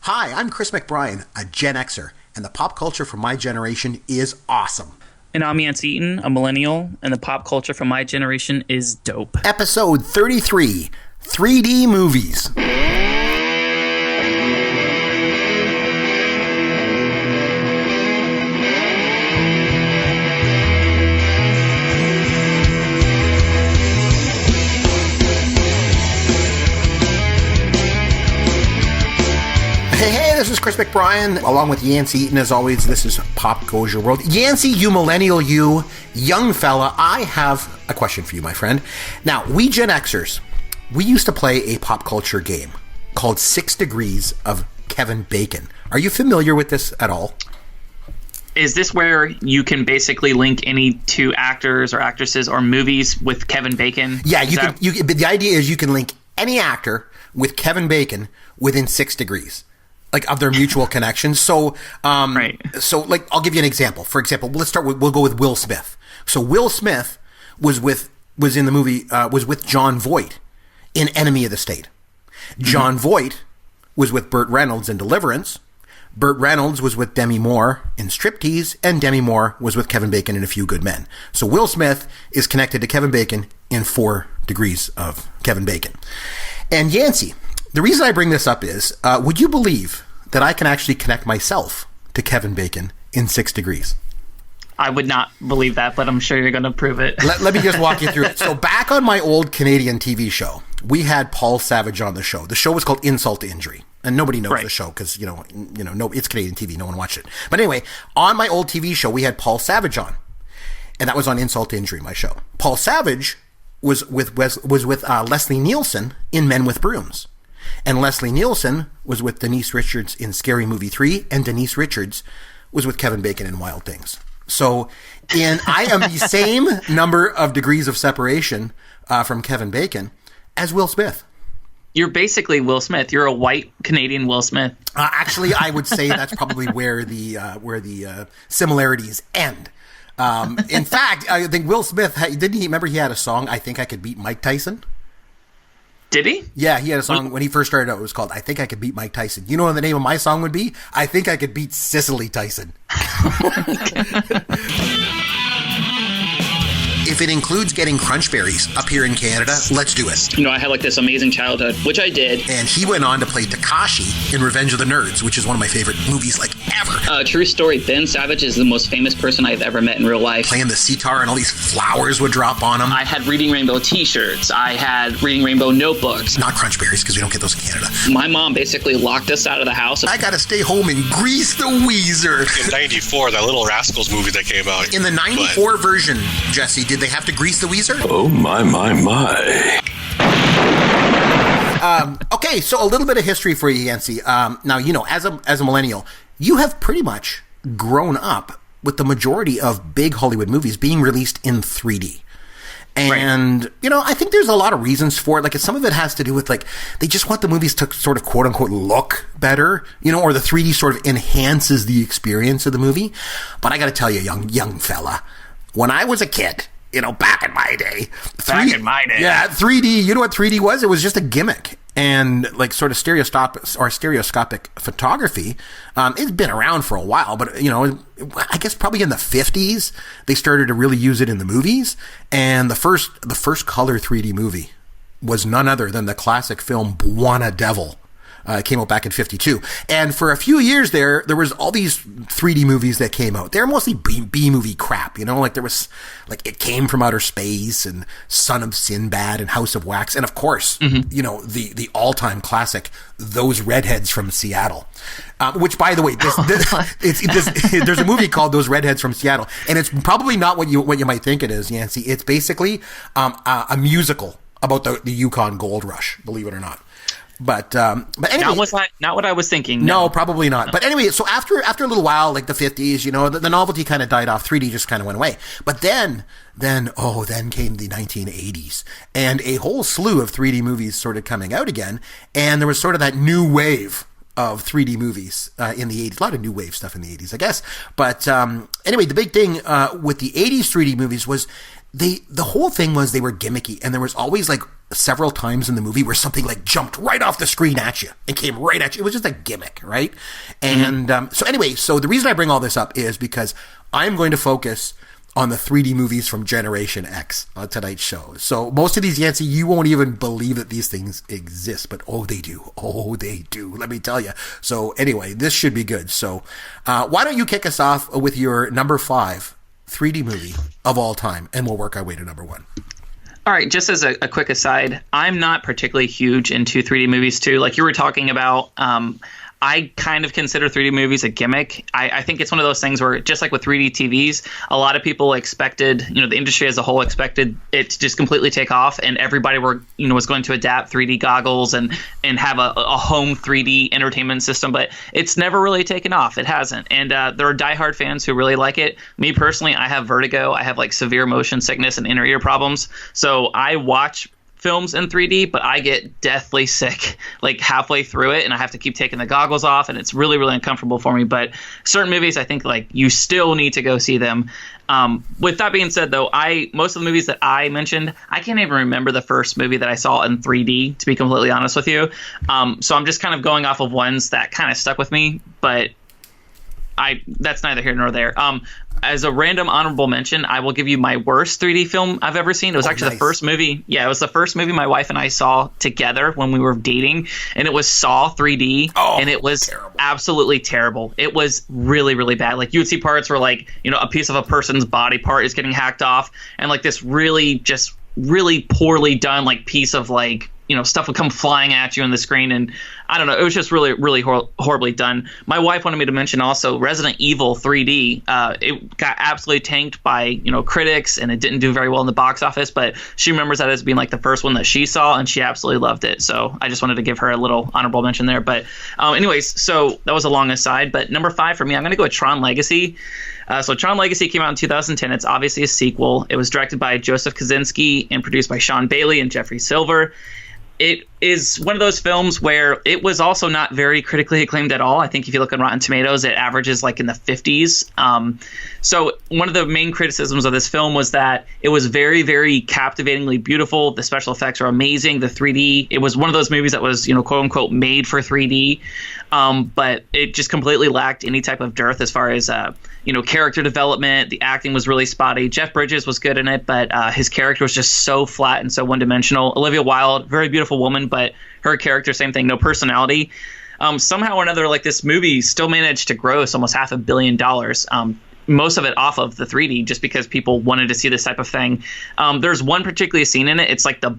Hi, I'm Chris McBrien, a Gen Xer, and the pop culture from my generation is awesome. And I'm Yancy Eaton, a millennial, and the pop culture from my generation is dope. Episode 33, 3D movies. Hey, this is Chris McBrien, along with Yancy Eaton. As always, this is Pop Goes Your World. Yancy, you millennial, you young fella, I have a question for you, my friend. Now, we Gen Xers, we used to play a pop culture game called 6 Degrees of Kevin Bacon. Are you familiar with this at all? Is this where you can basically link any two actors or actresses or movies with Kevin Bacon? Yeah, but the idea is you can link any actor with Kevin Bacon within 6 degrees. Like of their mutual connections. So, right. So like, I'll give you an example. For example, we'll go with Will Smith. So Will Smith was with John Voight in Enemy of the State. John Voight was with Burt Reynolds in Deliverance. Burt Reynolds was with Demi Moore in Striptease, and Demi Moore was with Kevin Bacon in A Few Good Men. So Will Smith is connected to Kevin Bacon in 4 degrees of Kevin Bacon. And Yancy, the reason I bring this up is, would you believe that I can actually connect myself to Kevin Bacon in 6 degrees? I would not believe that, but I'm sure you're going to prove it. Let me just walk you through it. So back on my old Canadian TV show, we had Paul Savage on the show. The show was called Insult to Injury. And nobody knows the show because, no, it's Canadian TV. No one watched it. But anyway, on my old TV show, we had Paul Savage on. And that was on Insult to Injury, my show. Paul Savage was with Leslie Nielsen in Men with Brooms. And Leslie Nielsen was with Denise Richards in Scary Movie 3, and Denise Richards was with Kevin Bacon in Wild Things. So I am the same number of degrees of separation from Kevin Bacon as Will Smith. You're basically Will Smith. You're a white Canadian Will Smith. Actually, I would say that's probably where the similarities end. In fact, I think Will Smith, didn't he remember he had a song, I Think I Could Beat Mike Tyson? Did he? Yeah, he had a song when he first started out. It was called I Think I Could Beat Mike Tyson. You know what the name of my song would be? I Think I Could Beat Cicely Tyson. If it includes getting crunch berries up here in Canada, let's do it. I had like this amazing childhood, which I did. And he went on to play Takashi in Revenge of the Nerds, which is one of my favorite movies like ever. True story, Ben Savage is the most famous person I've ever met in real life. Playing the sitar and all these flowers would drop on him. I had Reading Rainbow t-shirts. I had Reading Rainbow notebooks. Not crunch berries because we don't get those in Canada. My mom basically locked us out of the house. I gotta stay home and grease the Weezer. In 94, that Little Rascals movie that came out. In the 94 version, Jesse, did they have to grease the Weezer? Oh, my. Okay, so a little bit of history for you, Yancy. Now, as a millennial, you have pretty much grown up with the majority of big Hollywood movies being released in 3D. And, I think there's a lot of reasons for it. Like, some of it has to do with, like, they just want the movies to sort of quote-unquote look better, or the 3D sort of enhances the experience of the movie. But I got to tell you, young fella, when I was a kid, back in my day. Yeah, 3D, you know what 3D was? It was just a gimmick. And like sort of stereoscopic photography, it's been around for a while, but I guess probably in the 50s, they started to really use it in the movies. And the first color 3D movie was none other than the classic film Buona Devil. It came out back in 52. And for a few years there was all these 3D movies that came out. They're mostly B-movie crap, like there was, like It Came from Outer Space and Son of Sinbad and House of Wax. And of course, the all-time classic, Those Redheads from Seattle. Which, by the way, there's a movie called Those Redheads from Seattle. And it's probably not what you might think it is, Yancy. It's basically a musical about the Yukon Gold Rush, believe it or not. But anyway, not what I was thinking. No, probably not. But anyway, so after a little while, like the 50s, the novelty kind of died off. 3D just kind of went away. But then came the 1980s, and a whole slew of 3D movies started coming out again, and there was sort of that new wave of 3D movies in the 80s. A lot of new wave stuff in the 80s, I guess. But anyway, the big thing with the 80s 3D movies was the whole thing was they were gimmicky, and there was always like several times in the movie where something like jumped right off the screen at you and came right at you. It was just a gimmick, right? And so anyway, so the reason I bring all this up is because I'm going to focus on the 3D movies from Generation X on tonight's show. So most of these, Yancy, you won't even believe that these things exist, but oh, they do. Oh, they do. Let me tell you. So anyway, this should be good. So why don't you kick us off with your number 5 3D movie of all time, and we'll work our way to number 1. All right, just as a quick aside, I'm not particularly huge into 3D movies too. Like you were talking about, I kind of consider 3D movies a gimmick. I think it's one of those things where, just like with 3D TVs, a lot of people expected, the industry as a whole expected it to just completely take off, and everybody was going to adapt 3D goggles and have a home 3D entertainment system, but it's never really taken off. It hasn't. And there are diehard fans who really like it. Me personally, I have vertigo. I have like severe motion sickness and inner ear problems. So I watch films in 3D, but I get deathly sick like halfway through it, and I have to keep taking the goggles off, and it's really, really uncomfortable for me. But certain movies, I think like you still need to go see them. With that being said, though, most of the movies that I mentioned, I can't even remember the first movie that I saw in 3D, to be completely honest with you. So I'm just kind of going off of ones that kind of stuck with me, but that's neither here nor there. As a random honorable mention, I will give you my worst 3D film I've ever seen. It was actually the first movie. Yeah, it was the first movie my wife and I saw together when we were dating, and it was Saw 3D, and it was absolutely terrible. It was really, really bad. Like you would see parts where like, a piece of a person's body part is getting hacked off, and like this really poorly done like piece of like, stuff would come flying at you on the screen, and I don't know. It was just really, really horribly done. My wife wanted me to mention also Resident Evil 3D. It got absolutely tanked by, critics, and it didn't do very well in the box office, but she remembers that as being like the first one that she saw, and she absolutely loved it. So I just wanted to give her a little honorable mention there. But anyways, so that was a long aside, but number 5 for me, I'm going to go with Tron Legacy. So Tron Legacy came out in 2010. It's obviously a sequel. It was directed by Joseph Kosinski and produced by Sean Bailey and Jeffrey Silver. It is one of those films where it was also not very critically acclaimed at all. I think if you look on Rotten Tomatoes, it averages like in the 50s. So one of the main criticisms of this film was that it was very, very captivatingly beautiful. The special effects are amazing. The 3D, it was one of those movies that was, quote unquote, made for 3D. But it just completely lacked any type of dearth as far as, character development. The acting was really spotty. Jeff Bridges was good in it, but his character was just so flat and so one-dimensional. Olivia Wilde, very beautiful woman, but her character, same thing, no personality. Somehow or another, like this movie still managed to gross almost $500 million. Most of it off of the 3D, just because people wanted to see this type of thing. There's one particular scene in it. It's like the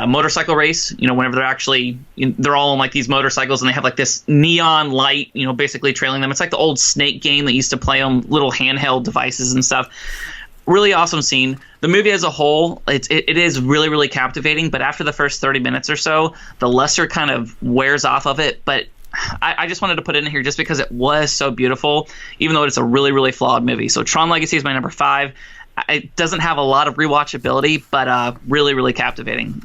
motorcycle race. Whenever they're all on like these motorcycles, and they have like this neon light, basically trailing them. It's like the old Snake game that used to play on little handheld devices and stuff. Really awesome scene. The movie as a whole, it is really, really captivating. But after the first 30 minutes or so, the luster kind of wears off of it. But I just wanted to put it in here just because it was so beautiful, even though it's a really, really flawed movie. So Tron Legacy is my number 5. It doesn't have a lot of rewatchability, but really, really captivating.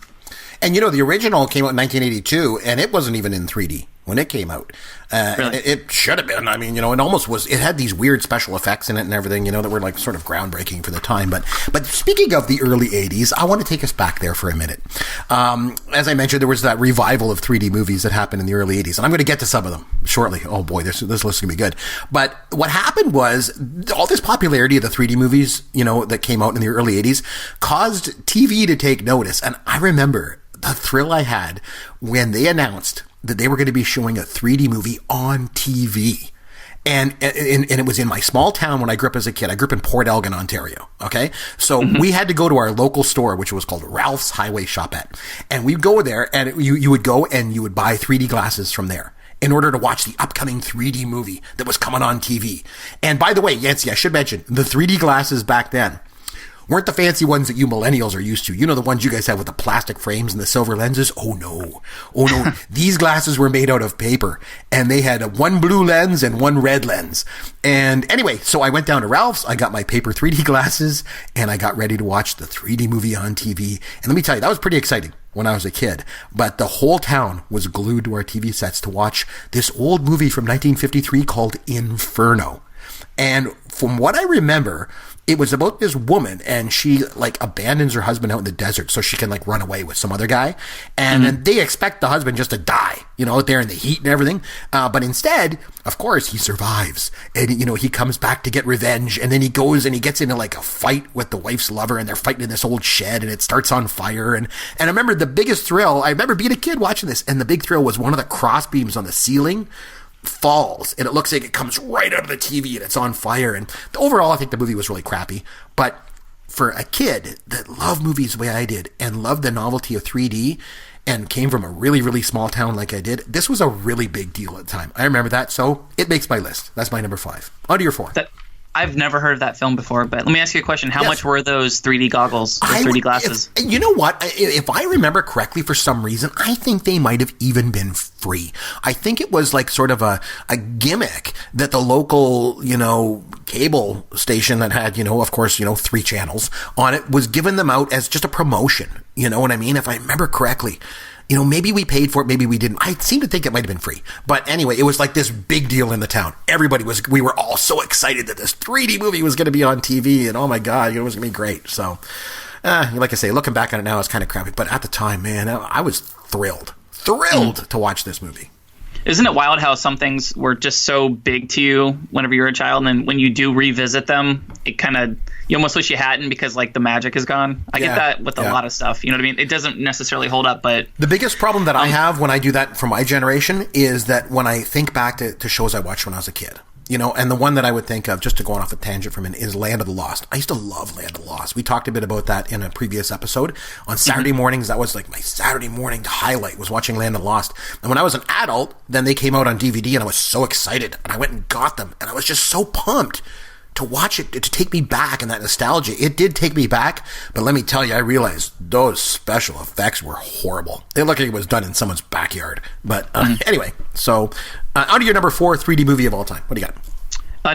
And the original came out in 1982, and it wasn't even in 3D when it came out. Really? It should have been. I mean, it almost was. It had these weird special effects in it and everything, that were like sort of groundbreaking for the time. But speaking of the early 80s, I want to take us back there for a minute. As I mentioned, there was that revival of 3D movies that happened in the early 80s, and I'm going to get to some of them shortly. Oh boy, this list is going to be good. But what happened was all this popularity of the 3D movies, that came out in the early 80s caused TV to take notice. And I remember the thrill I had when they announced that they were going to be showing a 3D movie on TV. And it was in my small town when I grew up as a kid. I grew up in Port Elgin, Ontario. Okay. So we had to go to our local store, which was called Ralph's Highway Shopette. And we'd go there, and you would go and you would buy 3D glasses from there in order to watch the upcoming 3D movie that was coming on TV. And by the way, Yancy, I should mention, the 3D glasses back then weren't the fancy ones that you millennials are used to. The ones you guys have with the plastic frames and the silver lenses? Oh no. These glasses were made out of paper, and they had one blue lens and one red lens. And anyway, so I went down to Ralph's, I got my paper 3D glasses, and I got ready to watch the 3D movie on TV. And let me tell you, that was pretty exciting when I was a kid. But the whole town was glued to our TV sets to watch this old movie from 1953 called Inferno. And from what I remember, it was about this woman, and she like abandons her husband out in the desert so she can like run away with some other guy. And then they expect the husband just to die, out there in the heat and everything. But instead, of course, he survives. And, he comes back to get revenge. And then he goes and he gets into like a fight with the wife's lover, and they're fighting in this old shed, and it starts on fire. And I remember the biggest thrill, I remember being a kid watching this, and the big thrill was one of the cross beams on the ceiling falls, and it looks like it comes right out of the TV and it's on fire. And overall, I think the movie was really crappy. But for a kid that loved movies the way I did and loved the novelty of 3D and came from a really, really small town like I did, this was a really big deal at the time. I remember that, so it makes my list. That's my number 5. On to your 4. I've never heard of that film before, but let me ask you a question. How much were those 3D goggles, those 3D glasses? You know what? If I remember correctly, for some reason, I think they might have even been free. I think it was like sort of a gimmick that the local, cable station that had, of course, 3 channels on it was giving them out as just a promotion. You know what I mean? If I remember correctly. Maybe we paid for it, maybe we didn't. I seem to think it might have been free. But anyway, it was like this big deal in the town. We were all so excited that this 3D movie was going to be on TV, and oh my God, it was going to be great. So, like I say, looking back on it now, it's kind of crappy. But at the time, man, I was thrilled to watch this movie. Isn't it wild how some things were just so big to you whenever you were a child, and then when you do revisit them, it kind of, you almost wish you hadn't because like the magic is gone. I get that with a lot of stuff. You know what I mean? It doesn't necessarily hold up, but the biggest problem that I have when I do that for my generation is that when I think back to shows I watched when I was a kid, and the one that I would think of, just to go off a tangent for a minute, is Land of the Lost. I used to love Land of the Lost. We talked a bit about that in a previous episode. On Saturday mornings, that was like my Saturday morning highlight, was watching Land of the Lost. And when I was an adult, then they came out on DVD, and I was so excited. And I went and got them, and I was just so pumped to watch it, to take me back, and that nostalgia. It did take me back, but let me tell you, I realized those special effects were horrible. They looked like it was done in someone's backyard. But anyway, so on to your number 4 3D movie of all time. What do you got?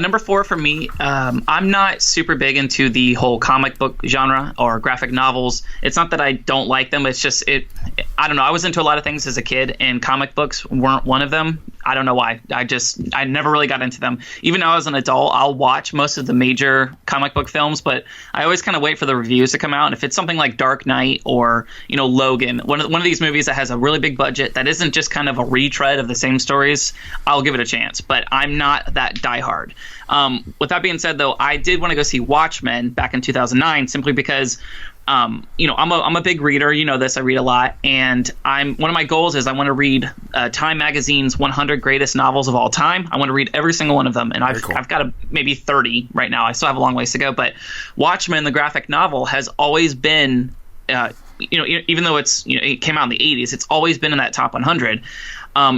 Number 4 for me, I'm not super big into the whole comic book genre or graphic novels. It's not that I don't like them. It's just, I don't know. I was into a lot of things as a kid, and comic books weren't one of them. I don't know why. I never really got into them. Even though I was an adult, I'll watch most of the major comic book films, but I always kind of wait for the reviews to come out. And if it's something like Dark Knight or, Logan, one of these movies that has a really big budget that isn't just kind of a retread of the same stories, I'll give it a chance. But I'm not that diehard. With that being said, though, I did want to go see Watchmen back in 2009 simply because I'm a big reader. You know this. I read a lot, and one of my goals is I want to read Time Magazine's 100 greatest novels of all time. I want to read every single one of them, and I've got maybe 30 right now. I still have a long ways to go, but Watchmen, the graphic novel, has always been, even though it came out in the 80s, it's always been in that top 100.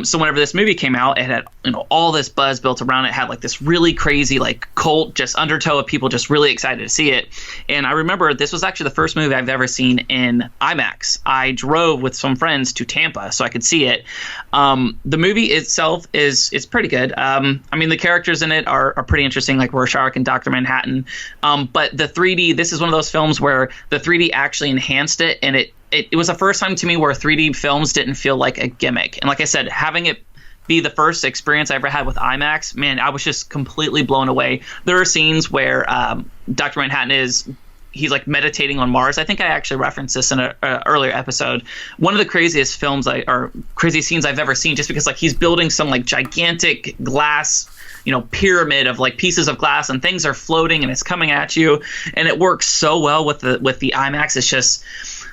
So whenever this movie came out, it had all this buzz built around it. It had like this really crazy like cult just undertow of people just really excited to see it. And I remember this was actually the first movie I've ever seen in IMAX. I drove with some friends to Tampa so I could see it. The movie itself is pretty good. The characters in it are pretty interesting, like Rorschach and Dr. Manhattan. But the 3D, this is one of those films where the 3D actually enhanced it, and it was the first time to me where 3D films didn't feel like a gimmick. And like I said, having it be the first experience I ever had with IMAX, man, I was just completely blown away. There are scenes where Dr. Manhattan he's like meditating on Mars. I think I actually referenced this in an earlier episode. One of the craziest crazy scenes I've ever seen, just because like he's building some like gigantic glass pyramid of like pieces of glass, and things are floating and it's coming at you, and it works so well with the IMAX. It's just,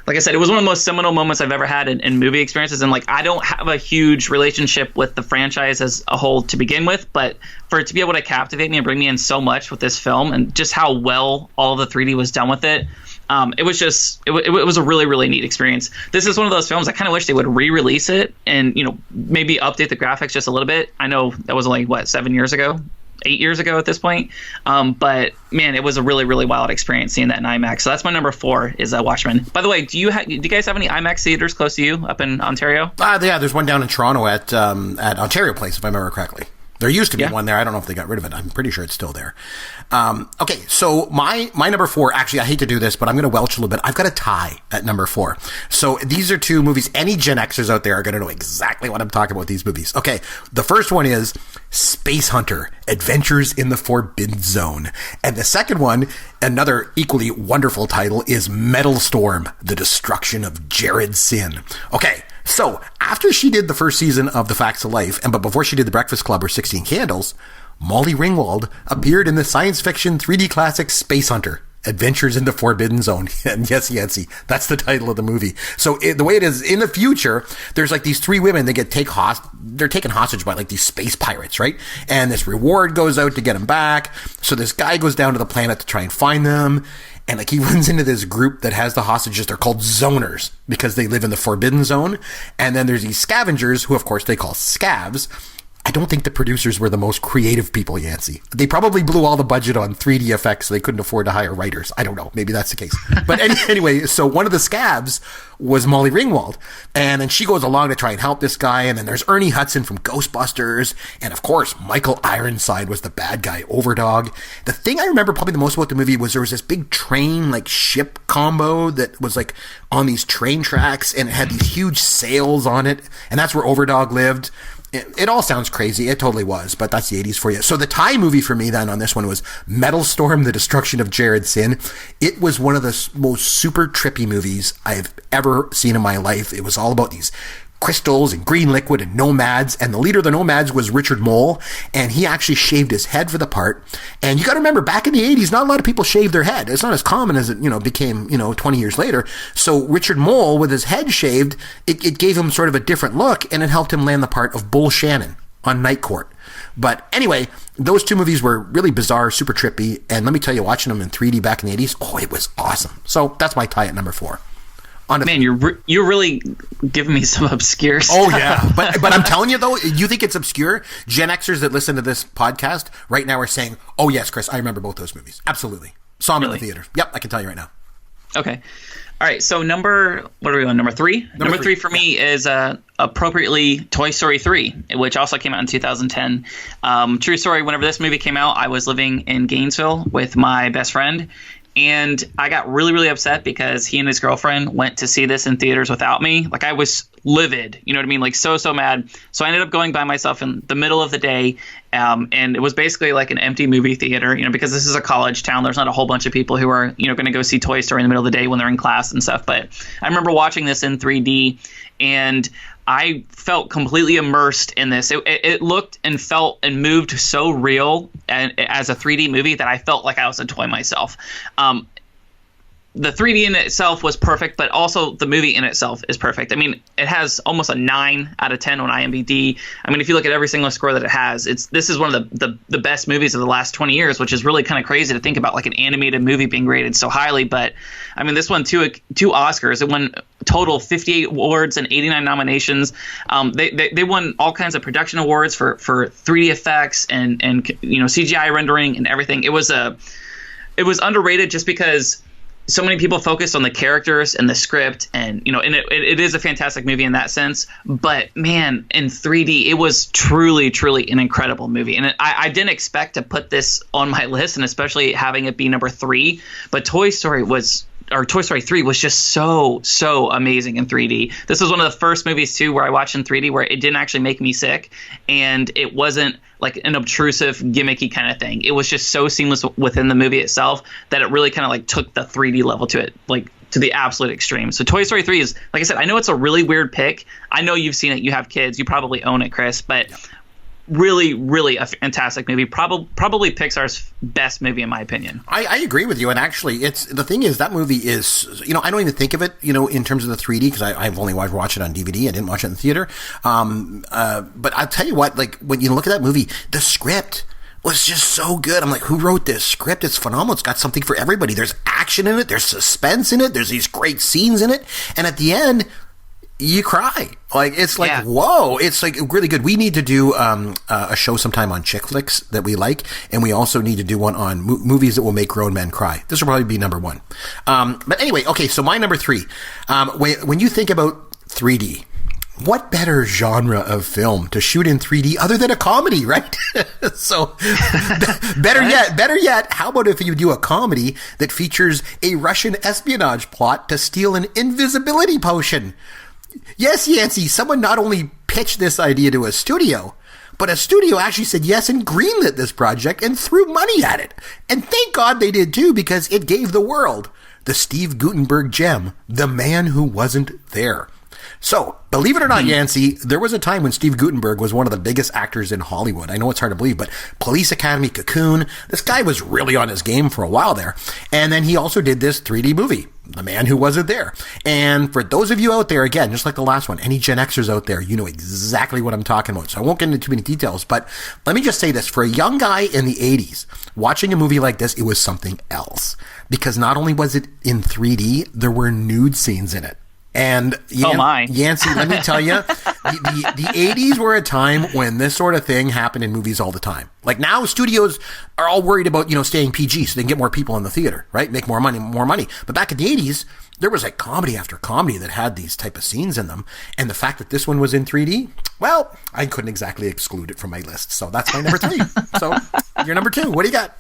like I said, it was one of the most seminal moments I've ever had in movie experiences. And like, I don't have a huge relationship with the franchise as a whole to begin with, but for it to be able to captivate me and bring me in so much with this film, and just how well all of the 3D was done with it, it was a really, really neat experience. This is one of those films I kind of wish they would re-release it and, maybe update the graphics just a little bit. I know that was only 8 years ago at this point. But man, it was a really, really wild experience seeing that in IMAX. So that's my number 4 is Watchmen. By the way, do you guys have any IMAX theaters close to you up in Ontario? Yeah, there's one down in Toronto at Ontario Place, if I remember correctly. There used to be one there. I don't know if they got rid of it. I'm pretty sure it's still there. Okay, so my number 4, actually, I hate to do this, but I'm going to welch a little bit. I've got a tie at number 4. So these are 2 movies. Any Gen Xers out there are going to know exactly what I'm talking about with these movies. Okay, the first one is Space Hunter, Adventures in the Forbidden Zone. And the second one, another equally wonderful title, is Metal Storm, The Destruction of Jared Sin. Okay, so after she did the first season of The Facts of Life, but before she did The Breakfast Club or 16 Candles, Molly Ringwald appeared in the science fiction 3D classic Space Hunter, Adventures in the Forbidden Zone. And yes, Yancy, that's the title of the movie. So the way it is, in the future, there's like these 3 women that get they're taken hostage by like these space pirates, right? And this reward goes out to get them back. So this guy goes down to the planet to try and find them. And like he runs into this group that has the hostages. They're called zoners because they live in the Forbidden Zone. And then there's these scavengers who, of course, they call scavs. I don't think the producers were the most creative people, Yancy. They probably blew all the budget on 3D effects. So they couldn't afford to hire writers. I don't know. Maybe that's the case. But anyway, so one of the scavs was Molly Ringwald. And then she goes along to try and help this guy. And then there's Ernie Hudson from Ghostbusters. And of course, Michael Ironside was the bad guy, Overdog. The thing I remember probably the most about the movie was there was this big train, like ship combo that was like on these train tracks. And it had these huge sails on it. And that's where Overdog lived. It all sounds crazy. It totally was, but that's the 80s for you. So the tie movie for me then on this one was Metal Storm, The Destruction of Jared Sin. It was one of the most super trippy movies I've ever seen in my life. It was all about these crystals and green liquid and nomads, and the leader of the nomads was Richard Mole, and he actually shaved his head for the part. And you got to remember, back in the 80s, not a lot of people shaved their head. It's not as common as it became 20 years later. So Richard Mole, with his head shaved, it gave him sort of a different look, and it helped him land the part of Bull Shannon on Night Court. But anyway, those 2 movies were really bizarre, super trippy, and let me tell you, watching them in 3D back in the 80s, it was awesome. So that's my tie at number 4. Man, you're really giving me some obscure stuff. Oh, yeah. But I'm telling you, though, you think it's obscure? Gen Xers that listen to this podcast right now are saying, oh, yes, Chris, I remember both those movies. Absolutely. Saw them in the theater. Yep, I can tell you right now. Okay. All right, so what are we on, number 3? Number 3 for me is appropriately Toy Story 3, which also came out in 2010. True story, whenever this movie came out, I was living in Gainesville with my best friend. And I got really, really upset because he and his girlfriend went to see this in theaters without me. Like, I was livid, you know what I mean? Like, so mad. So I ended up going by myself in the middle of the day. And it was basically like an empty movie theater, because this is a college town. There's not a whole bunch of people who are, going to go see Toy Story in the middle of the day when they're in class and stuff. But I remember watching this in 3D, and I felt completely immersed in this. It looked and felt and moved so real and as a 3D movie that I felt like I was a toy myself. The 3D in itself was perfect, but also the movie in itself is perfect. I mean, it has almost a 9 out of 10 on IMDb. I mean, if you look at every single score that it has, this is one of the best movies of the last 20 years, which is really kind of crazy to think about, like an animated movie being rated so highly. But I mean, this won two Oscars. It won total 58 awards and 89 nominations. They won all kinds of production awards for 3D effects and CGI rendering and everything. It was underrated just because so many people focused on the characters and the script, and it is a fantastic movie in that sense. But man, in 3D, it was truly an incredible movie. And I didn't expect to put this on my list, and especially having it be number 3. But Toy Story 3 was just so amazing in 3D. This was one of the first movies too where I watched in 3D where it didn't actually make me sick, and it wasn't like an obtrusive, gimmicky kind of thing. It was just so seamless within the movie itself that it really kind of like took the 3D level to it, like to the absolute extreme. So Toy Story 3 is, like I said, I know it's a really weird pick. I know you've seen it. You have kids. You probably own it, Chris. But really a fantastic movie. Probably Pixar's best movie in my opinion. I agree with you. And actually, the thing is, that movie is, I don't even think of it, in terms of the 3D, because I've only watched it on DVD. I didn't watch it in the theater. But I'll tell you what, like when you look at that movie, the script was just so good. I'm like, who wrote this script? It's phenomenal. It's got something for everybody. There's action in it. There's suspense in it. There's these great scenes in it. And at the end, you cry. Like, it's like, whoa, it's like really good. We need to do a show sometime on chick flicks that we like, and we also need to do one on movies that will make grown men cry. This will probably be number 1. But anyway, okay, so my number 3. When you think about 3D, what better genre of film to shoot in 3D other than a comedy, right? So better yet, how about if you do a comedy that features a Russian espionage plot to steal an invisibility potion? Yes, Yancy, someone not only pitched this idea to a studio, but a studio actually said yes and greenlit this project and threw money at it. And thank God they did too, because it gave the world the Steve Guttenberg gem, The Man Who Wasn't There. So, believe it or not, Yancy, there was a time when Steve Guttenberg was one of the biggest actors in Hollywood. I know it's hard to believe, but Police Academy, Cocoon, this guy was really on his game for a while there. And then he also did this 3D movie, The Man Who Wasn't There. And for those of you out there, again, just like the last one, any Gen Xers out there, you know exactly what I'm talking about. So I won't get into too many details, but let me just say this. For a young guy in the 80s, watching a movie like this, it was something else. Because not only was it in 3D, there were nude scenes in it. And Yancy, let me tell you, the 80s were a time when this sort of thing happened in movies all the time. Like now, studios are all worried about, staying PG so they can get more people in the theater, right? Make more money. But back in the 80s, there was like comedy after comedy that had these type of scenes in them. And the fact that this one was in 3D, well, I couldn't exactly exclude it from my list. So that's my number 3. So you're number 2. What do you got?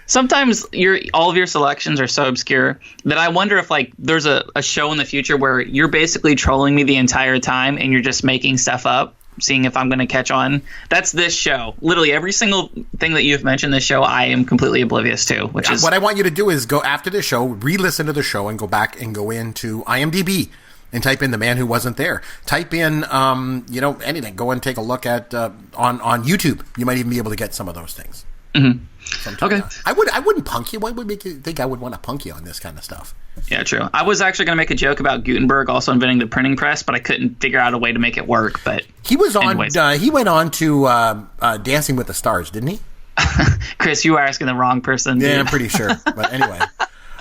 Sometimes all of your selections are so obscure that I wonder if there's a show in the future where you're basically trolling me the entire time and you're just making stuff up, seeing if I'm going to catch on. That's this show. Literally every single thing that you've mentioned this show, I am completely oblivious to. What I want you to do is go after the show, re-listen to the show, and go back and go into IMDb and type in The Man Who Wasn't There. Type in, anything. Go and take a look at on YouTube. You might even be able to get some of those things. Mm-hmm. Okay. I wouldn't punk you. What would make you think I would want to punk you on this kind of stuff? Yeah, true. I was actually going to make a joke about Gutenberg also inventing the printing press, but I couldn't figure out a way to make it work. But he was on. He went on to Dancing with the Stars, didn't he? Chris, you are asking the wrong person. Yeah, dude. I'm pretty sure. But anyway.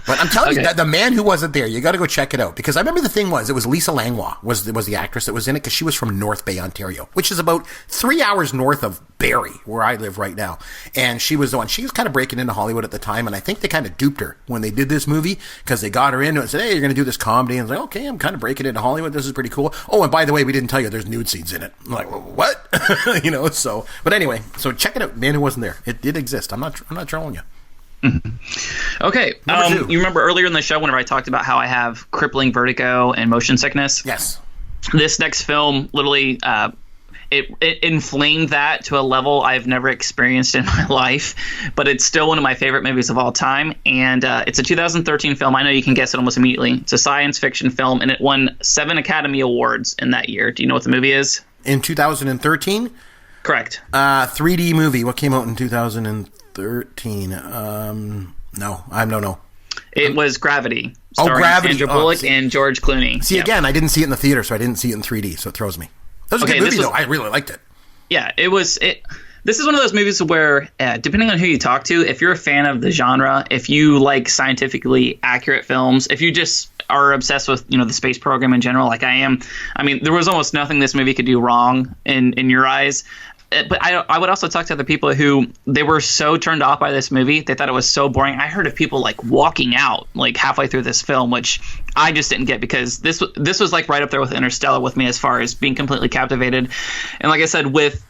But I'm telling you, that The Man Who Wasn't There, you got to go check it out. Because I remember the thing was, it was Lisa Langlois was the actress that was in it, because she was from North Bay, Ontario, which is about 3 hours north of Barrie, where I live right now. And she was the one. She was kind of breaking into Hollywood at the time, and I think they kind of duped her when they did this movie, because they got her into it and said, hey, you're going to do this comedy. And I was like, okay, I'm kind of breaking into Hollywood. This is pretty cool. Oh, and by the way, we didn't tell you there's nude scenes in it. I'm like, well, what? But anyway, so check it out. Man Who Wasn't There. It did exist. I'm not trolling you. Mm-hmm. Okay. You remember earlier in the show whenever I talked about how I have crippling vertigo and motion sickness? Yes. This next film literally it inflamed that to a level I've never experienced in my life, but it's still one of my favorite movies of all time. And it's a 2013 film. I know you can guess it almost immediately. It's a science fiction film, and it won 7 Academy Awards in that year. Do you know what the movie is? In 2013? Correct. 3D movie. What came out in 2013? No, I don't know. It was Gravity. Gravity. Sandra Bullock and George Clooney. See, again, I didn't see it in the theater, so I didn't see it in 3D, so it throws me. That was a good movie, though. I really liked it. Yeah, this is one of those movies where, depending on who you talk to, if you're a fan of the genre, if you like scientifically accurate films, if you just are obsessed with, the space program in general, like I am, I mean, there was almost nothing this movie could do wrong in your eyes. But I would also talk to other people who they were so turned off by this movie. They thought it was so boring. I heard of people walking out halfway through this film, which I just didn't get, because this was right up there with Interstellar with me as far as being completely captivated. And like I said, with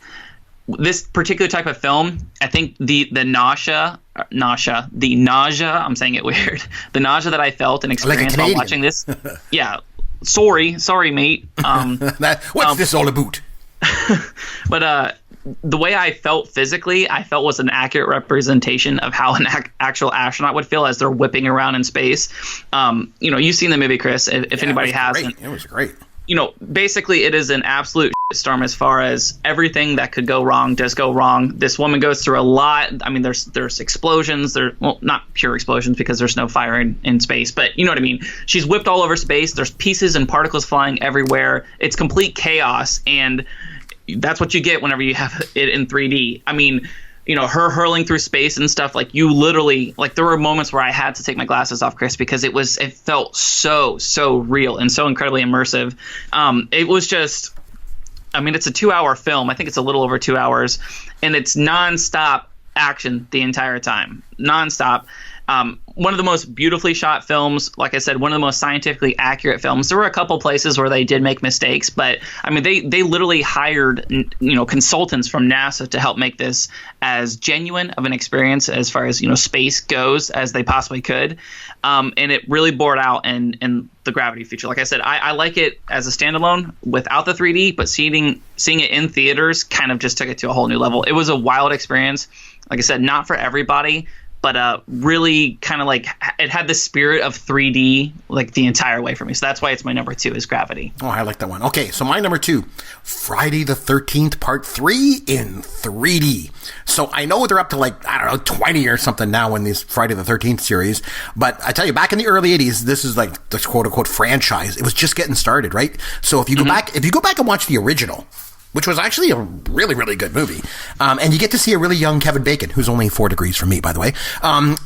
this particular type of film, I think the nausea, I'm saying it weird, the nausea that I felt and experienced while watching this. Yeah. Sorry, mate. What's this all about? But the way I felt physically, I felt was an accurate representation of how an actual astronaut would feel as they're whipping around in space. You've seen the movie, Chris, if anybody hasn't. It was great. Basically it is an absolute storm as far as everything that could go wrong does go wrong. This woman goes through a lot. I mean, there's explosions. Not pure explosions because there's no fire in space, but you know what I mean. She's whipped all over space. There's pieces and particles flying everywhere. It's complete chaos, and that's what you get whenever you have it in 3D. I mean, her hurling through space and stuff, you literally, there were moments where I had to take my glasses off, Chris, because it felt so real and so incredibly immersive. It was just, I mean, it's a 2-hour film. I think it's a little over 2 hours, and it's nonstop action the entire time. Nonstop. One of the most beautifully shot films. Like I said, one of the most scientifically accurate films. There were a couple places where they did make mistakes, but I mean, they literally hired consultants from NASA to help make this as genuine of an experience as far as space goes as they possibly could, and it really bore it out in the gravity feature. Like I said, I like it as a standalone without the 3D, but seeing it in theaters kind of just took it to a whole new level. It was a wild experience. Like I said, not for everybody, but really kind of like it had the spirit of 3D like the entire way for me. So that's why it's my number 2 is Gravity. Oh, I like that one. Okay, so my number 2, Friday the 13th Part 3 in 3D. So I know they're up to 20 or something now in this Friday the 13th series. But I tell you, back in the early 80s, this is like the quote unquote franchise. It was just getting started, right? So if you go back and watch the original, which was actually a really, really good movie. And you get to see a really young Kevin Bacon, who's only 4 degrees from me, by the way.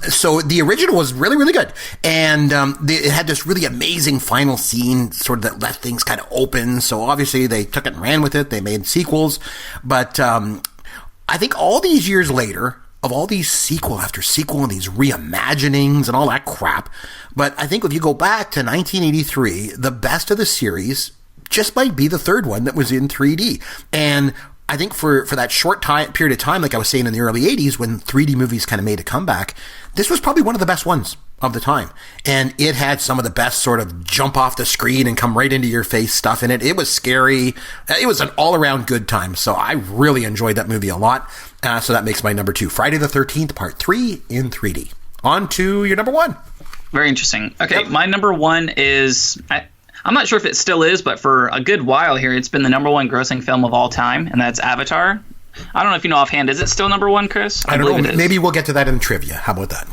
So the original was really, really good. And it had this really amazing final scene, sort of that left things kind of open. So obviously they took it and ran with it. They made sequels. But I think all these years later, of all these sequel after sequel and these reimaginings and all that crap, but I think if you go back to 1983, the best of the series just might be the third one that was in 3D. And I think for that short period of time, like I was saying in the early 80s, when 3D movies kind of made a comeback, this was probably one of the best ones of the time. And it had some of the best sort of jump off the screen and come right into your face stuff in it. It was scary. It was an all-around good time. So I really enjoyed that movie a lot. So that makes my number 2, Friday the 13th, Part 3 in 3D. On to your number 1. Very interesting. Okay, Yep. My number 1 is... I'm not sure if it still is, but for a good while here, it's been the number 1 grossing film of all time, and that's Avatar. I don't know if you know offhand. Is it still number 1, Chris? I don't know. Maybe we'll get to that in trivia. How about that?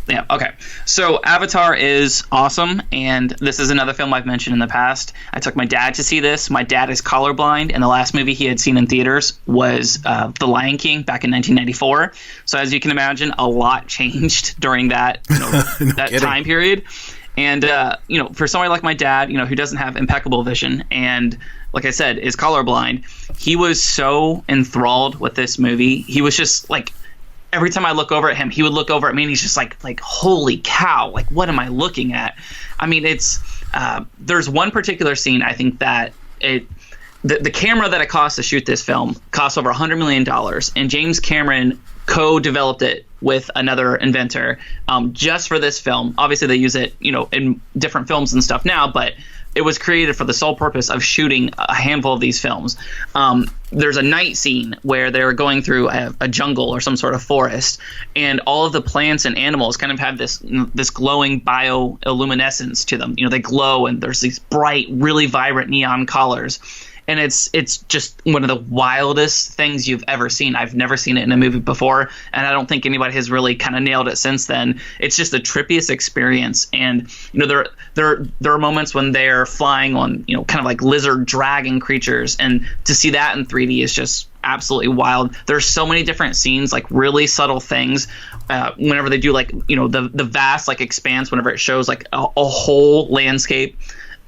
Yeah, okay. So Avatar is awesome, and this is another film I've mentioned in the past. I took my dad to see this. My dad is colorblind, and the last movie he had seen in theaters was The Lion King back in 1994. So as you can imagine, a lot changed during that that time period. And, for somebody like my dad, who doesn't have impeccable vision and, like I said, is colorblind, he was so enthralled with this movie. He was just like, every time I look over at him, he would look over at me and he's just like, holy cow, like, what am I looking at? I mean, it's, there's one particular scene, I think that the camera that it cost to shoot this film cost over $100 million, and James Cameron co-developed it with another inventor just for this film. Obviously, they use it, in different films and stuff now, but it was created for the sole purpose of shooting a handful of these films. There's a night scene where they're going through a jungle or some sort of forest, and all of the plants and animals kind of have this glowing bioluminescence to them. They glow, and there's these bright, really vibrant neon colors. And it's just one of the wildest things you've ever seen. I've never seen it in a movie before, and I don't think anybody has really kind of nailed it since then. It's just the trippiest experience. And there are moments when they're flying on kind of like lizard dragon creatures, and to see that in 3D is just absolutely wild. There's so many different scenes, like really subtle things. Whenever they do the vast expanse, whenever it shows like a whole landscape.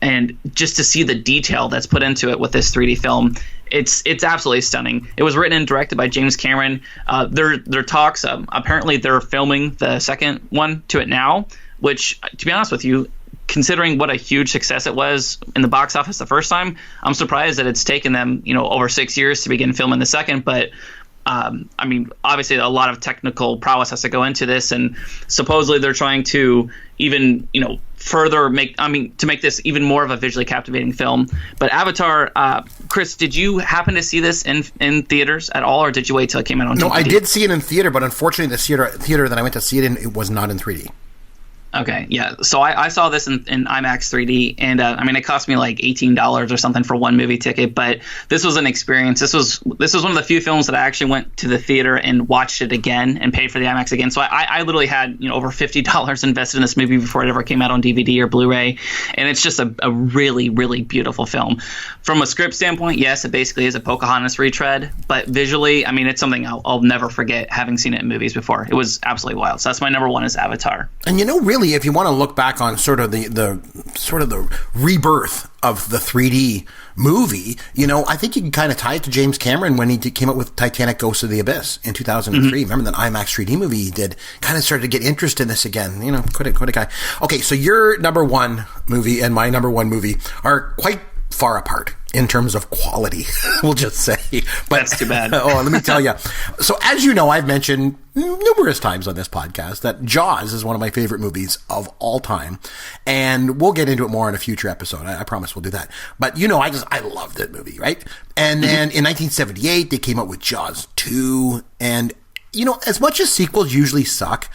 And just to see the detail that's put into it with this 3D film, it's absolutely stunning. It was written and directed by James Cameron. Their talks, apparently they're filming the second one to it now, which, to be honest with you, considering what a huge success it was in the box office the first time, I'm surprised that it's taken them, over 6 years to begin filming the second. But obviously a lot of technical prowess has to go into this, and supposedly they're trying to even, further make this even more of a visually captivating film. But Avatar, Chris, did you happen to see this in theaters at all, or did you wait till it came out on DVD? No, I did see it in theater, but unfortunately the theater that I went to see it in, it was not in 3D. Okay, yeah. So I saw this in IMAX 3D, and it cost me like $18 or something for one movie ticket. But this was an experience. This was one of the few films that I actually went to the theater and watched it again and paid for the IMAX again. So I literally had over $50 invested in this movie before it ever came out on DVD or Blu-ray, and it's just a really, really beautiful film. From a script standpoint, yes, it basically is a Pocahontas retread, but visually, it's something I'll never forget, having seen it in movies before. It was absolutely wild. So that's my number 1 is Avatar. And really, if you want to look back on sort of the rebirth of the 3D movie, you know, I think you can kind of tie it to James Cameron when he came out with Titanic Ghost of the Abyss in 2003. Remember that IMAX 3D movie he did? Kind of started to get interest in this again. You know, quite a guy. Okay, so your number one movie and my number one movie are quite far apart in terms of quality, we'll just say. But, that's too bad. Oh, let me tell you. So as you know, I've mentioned numerous times on this podcast that Jaws is one of my favorite movies of all time. And we'll get into it more in a future episode. I promise we'll do that. But you know, I love that movie, right? And then in 1978, they came out with Jaws 2. And, you know, as much as sequels usually suck,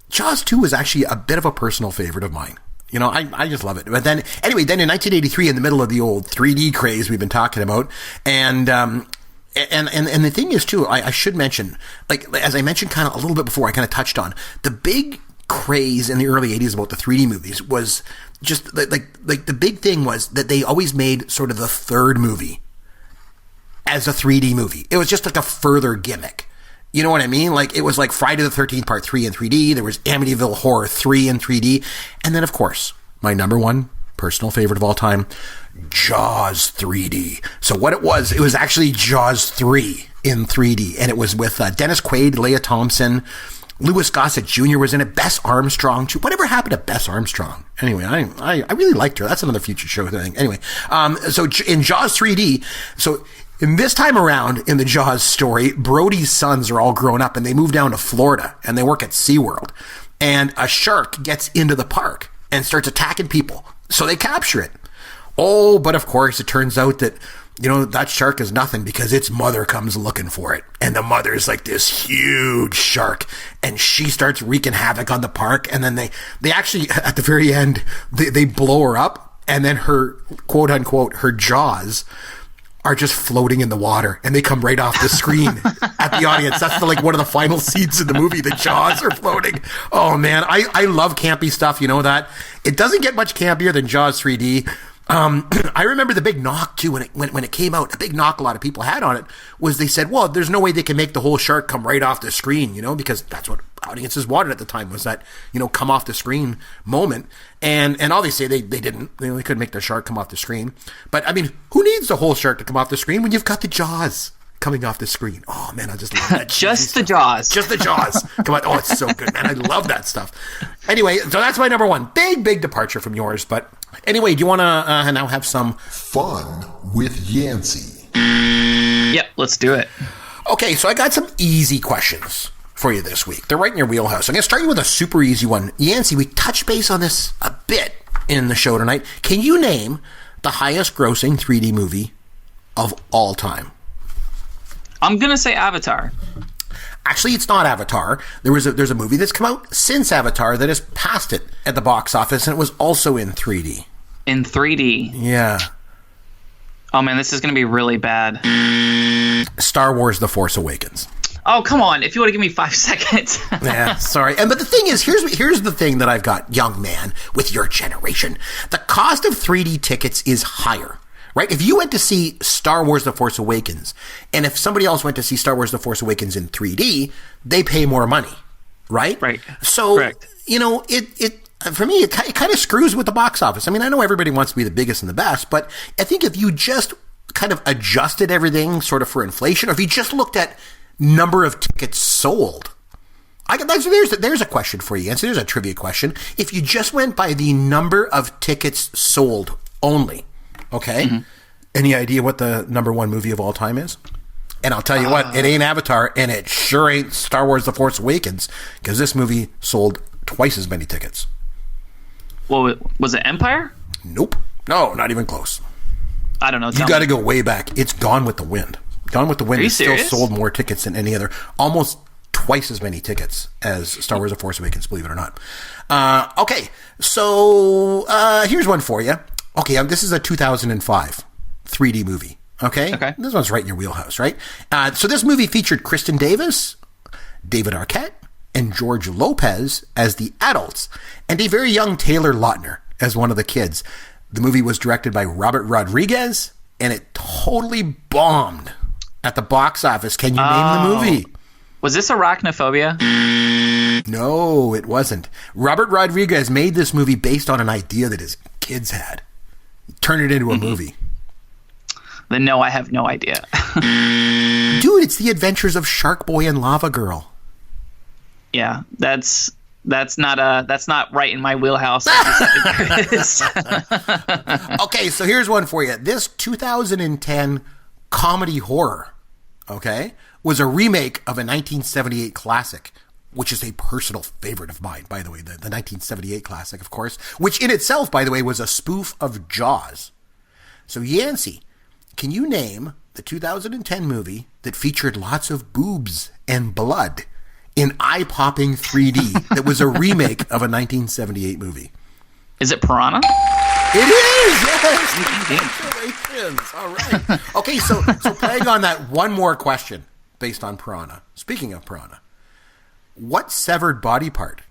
Jaws 2 is actually a bit of a personal favorite of mine. You know, I just love it. But then, anyway, then in 1983, in the middle of the old 3D craze we've been talking about, and the thing is too, I should mention, like, as I mentioned kind of a little bit before, I kind of touched on, the big craze in the early 80s about the 3D movies was just, like the big thing was that they always made sort of the third movie as a 3D movie. It was just like a further gimmick. You know what I mean? Like, it was like Friday the 13th Part 3 in 3D. There was Amityville Horror 3 in 3D. And then, of course, my number one personal favorite of all time, Jaws 3D. So what it was actually Jaws 3 in 3D. And it was with Dennis Quaid, Leah Thompson, Louis Gossett Jr. was in it, Bess Armstrong, too. Whatever happened to Bess Armstrong? Anyway, I really liked her. That's another future show thing. Anyway, so in Jaws 3D, so... in this time around in the Jaws story, Brody's sons are all grown up and they move down to Florida and they work at SeaWorld. And a shark gets into the park and starts attacking people. So they capture it. Oh, but of course it turns out that, you know, that shark is nothing because its mother comes looking for it. And the mother is like this huge shark and she starts wreaking havoc on the park. And then they actually, at the very end, they blow her up and then her, quote unquote, her jaws are just floating in the water and they come right off the screen at the audience. That's like one of the final scenes in the movie. The jaws are floating. Oh man, I love campy stuff. You know that? It doesn't get much campier than Jaws 3D. I remember the big knock too when it came out. A big knock a lot of people had on it was they said, well, there's no way they can make the whole shark come right off the screen, you know, because that's what audiences wanted at the time was that, you know, come off the screen moment. And obviously they didn't. They couldn't make the shark come off the screen. But I mean, who needs the whole shark to come off the screen when you've got the jaws coming off the screen? Oh man, I just love that. Just the jaws. Just the jaws. Come on. Oh, it's so good, man. I love that stuff. Anyway, so that's my number one. Big departure from yours. But anyway, do you want to now have some fun with Yancy? Yep, let's do it. Okay, so I got some easy questions for you this week. They're right in your wheelhouse. I'm going to start you with a super easy one. Yancy, we touched base on this a bit in the show tonight. Can you name the highest grossing 3D movie of all time? I'm going to say Avatar. Actually, it's not Avatar. There's a movie that's come out since Avatar that has passed it at the box office, and it was also in 3D. In 3D? Yeah. Oh, man, this is going to be really bad. Star Wars The Force Awakens. Oh, come on. If you want to give me 5 seconds. Yeah, sorry. But the thing is, here's the thing that I've got, young man, with your generation. The cost of 3D tickets is higher. Right? If you went to see Star Wars The Force Awakens, and if somebody else went to see Star Wars The Force Awakens in 3D, they pay more money. Right? Right. So, correct. You know, for me, it kind of screws with the box office. I mean, I know everybody wants to be the biggest and the best, but I think if you just kind of adjusted everything sort of for inflation, or if you just looked at number of tickets sold, there's a question for you. And so there's a trivia question. If you just went by the number of tickets sold only, okay? Mm-hmm. Any idea what the number one movie of all time is? And I'll tell you what, it ain't Avatar, and it sure ain't Star Wars The Force Awakens, because this movie sold twice as many tickets. Well, was it Empire? Nope. No, not even close. I don't know. You got to go way back. It's Gone with the Wind. Gone with the Wind still sold more tickets than any other. Almost twice as many tickets as Star Wars The Force Awakens, believe it or not. Okay, so here's one for you. Okay, this is a 2005 3D movie. Okay? This one's right in your wheelhouse, right? So this movie featured Kristen Davis, David Arquette, and George Lopez as the adults, and a very young Taylor Lautner as one of the kids. The movie was directed by Robert Rodriguez, and it totally bombed at the box office. Can you name the movie? Was this Arachnophobia? No, it wasn't. Robert Rodriguez made this movie based on an idea that his kids had. Turn it into a movie. Then no, I have no idea. Dude, it's The Adventures of Shark Boy and Lava Girl. Yeah, that's not right in my wheelhouse. Okay, so here's one for you. This 2010 comedy horror, okay, was a remake of a 1978 classic, which is a personal favorite of mine, by the way, the 1978 classic, of course, which in itself, by the way, was a spoof of Jaws. So, Yancy, can you name the 2010 movie that featured lots of boobs and blood in eye-popping 3D that was a remake of a 1978 movie? Is it Piranha? It is, yes. Congratulations. All right. Okay, so playing on that, one more question based on Piranha. Speaking of Piranha, what severed body part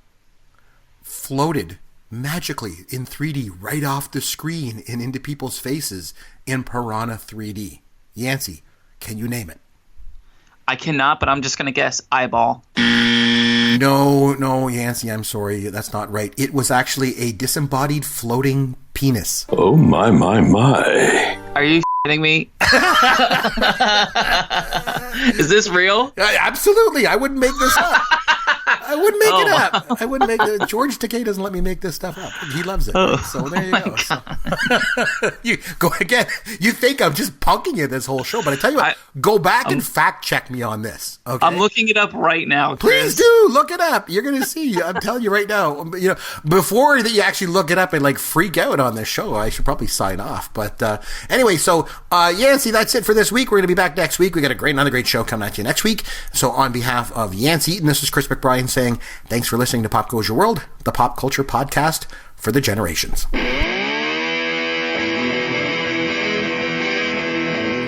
floated magically in 3D right off the screen and into people's faces in Piranha 3D? Yancy, can you name it? I cannot, but I'm just going to guess eyeball. No, Yancy, I'm sorry. That's not right. It was actually a disembodied floating penis. Oh, my, my, my. Are you kidding me? Is this real? Absolutely. I wouldn't make this up. I wouldn't make it up. I wouldn't make it. George Takei doesn't let me make this stuff up. He loves it. So there you go. So. You go again. You think I'm just punking you this whole show, but I tell you what, go back and fact check me on this. Okay? I'm looking it up right now, Chris. Please do look it up. You're going to see. I'm telling you right now. You know, before that you actually look it up and like freak out on this show, I should probably sign off. But anyway, so Yancy, that's it for this week. We're going to be back next week. We got another great show coming at you next week. So on behalf of Yancy Eaton, this is Chris McBrien saying thanks for listening to Pop Goes Your World, the pop culture podcast for the generations.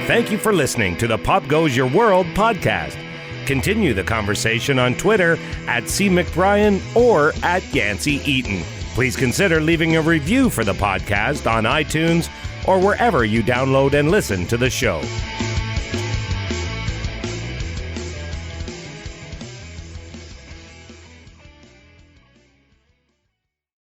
Thank you for listening to the Pop Goes Your World podcast. Continue the conversation on Twitter at @CMcBrien or @Yancy Eaton. Please consider leaving a review for the podcast on iTunes or wherever you download and listen to the show.